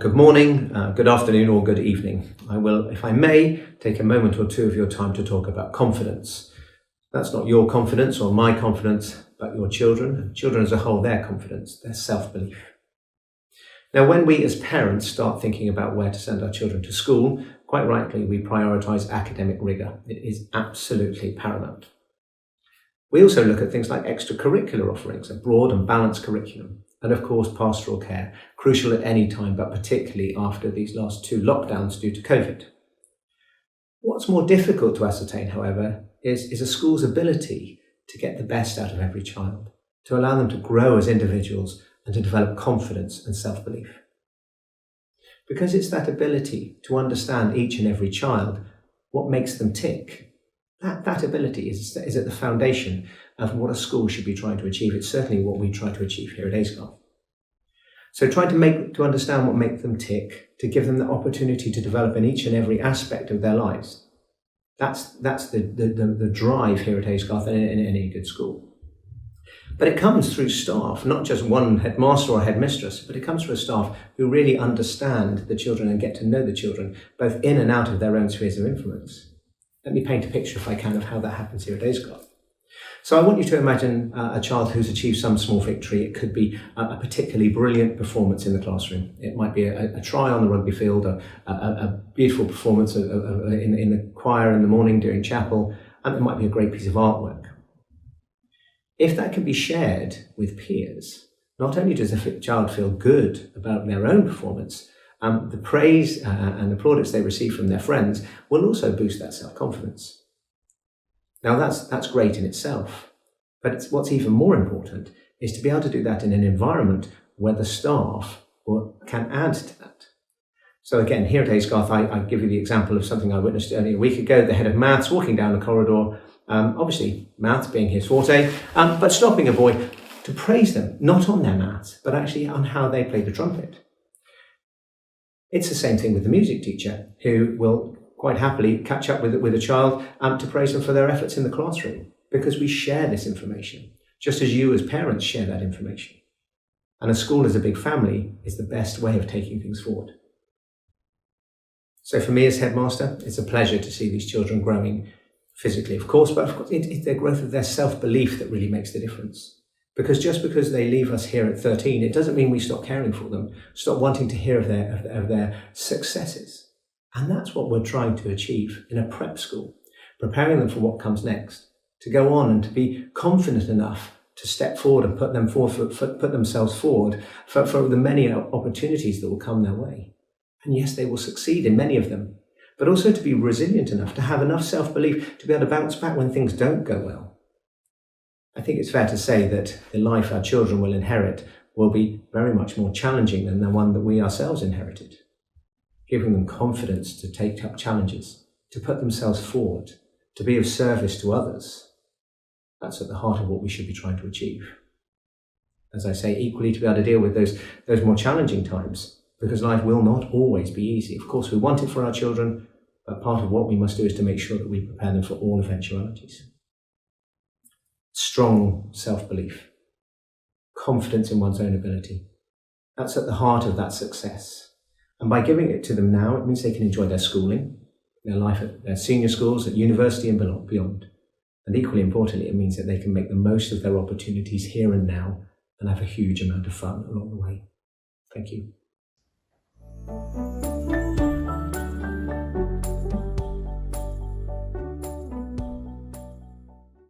Good morning, good afternoon or good evening. I will, if I may, take a moment or two of your time to talk about confidence. That's not your confidence or my confidence, but your children as a whole, their confidence, their self-belief. Now, when we as parents start thinking about where to send our children to school, quite rightly, we prioritise academic rigour. It is absolutely paramount. We also look at things like extracurricular offerings, a broad and balanced curriculum, and of course pastoral care, crucial at any time, but particularly after these last two lockdowns due to COVID. What's more difficult to ascertain, however, is a school's ability to get the best out of every child, to allow them to grow as individuals and to develop confidence and self-belief. Because it's that ability to understand each and every child, what makes them tick. That ability is at the foundation of what a school should be trying to achieve. It's certainly what we try to achieve here at Aysgarth. So trying to understand what makes them tick, to give them the opportunity to develop in each and every aspect of their lives. That's the drive here at Aysgarth and in any good school. But it comes through staff, not just one headmaster or headmistress, but it comes through staff who really understand the children and get to know the children, both in and out of their own spheres of influence. Let me paint a picture, if I can, of how that happens here at Aysgarth. So I want you to imagine a child who's achieved some small victory. It could be a particularly brilliant performance in the classroom. It might be a try on the rugby field, a beautiful performance in the choir in the morning during chapel, and it might be a great piece of artwork. If that can be shared with peers, not only does the child feel good about their own performance, the praise and the plaudits they receive from their friends will also boost that self-confidence. Now that's great in itself, but what's even more important is to be able to do that in an environment where the staff can add to that. So again, here at Aysgarth, I give you the example of something I witnessed only a week ago. The head of maths walking down the corridor, obviously maths being his forte, but stopping a boy to praise them, not on their maths, but actually on how they play the trumpet. It's the same thing with the music teacher, who will quite happily catch up with a child to praise them for their efforts in the classroom, because we share this information, just as you as parents share that information. And a school as a big family is the best way of taking things forward. So for me as headmaster, it's a pleasure to see these children growing physically, of course, but of course it's their growth of their self-belief that really makes the difference. Because just because they leave us here at 13, it doesn't mean we stop caring for them, stop wanting to hear of their successes. And that's what we're trying to achieve in a prep school, preparing them for what comes next, to go on and to be confident enough to step forward and put themselves forward for the many opportunities that will come their way. And yes, they will succeed in many of them, but also to be resilient enough, to have enough self-belief to be able to bounce back when things don't go well. I think it's fair to say that the life our children will inherit will be very much more challenging than the one that we ourselves inherited. Giving them confidence to take up challenges, to put themselves forward, to be of service to others. That's at the heart of what we should be trying to achieve. As I say, equally to be able to deal with those more challenging times, because life will not always be easy. Of course, we want it for our children, but part of what we must do is to make sure that we prepare them for all eventualities. Strong self-belief, confidence in one's own ability. That's at the heart of that success. And by giving it to them now, it means they can enjoy their schooling, their life at their senior schools, at university and beyond. And equally importantly, it means that they can make the most of their opportunities here and now and have a huge amount of fun along the way. Thank you.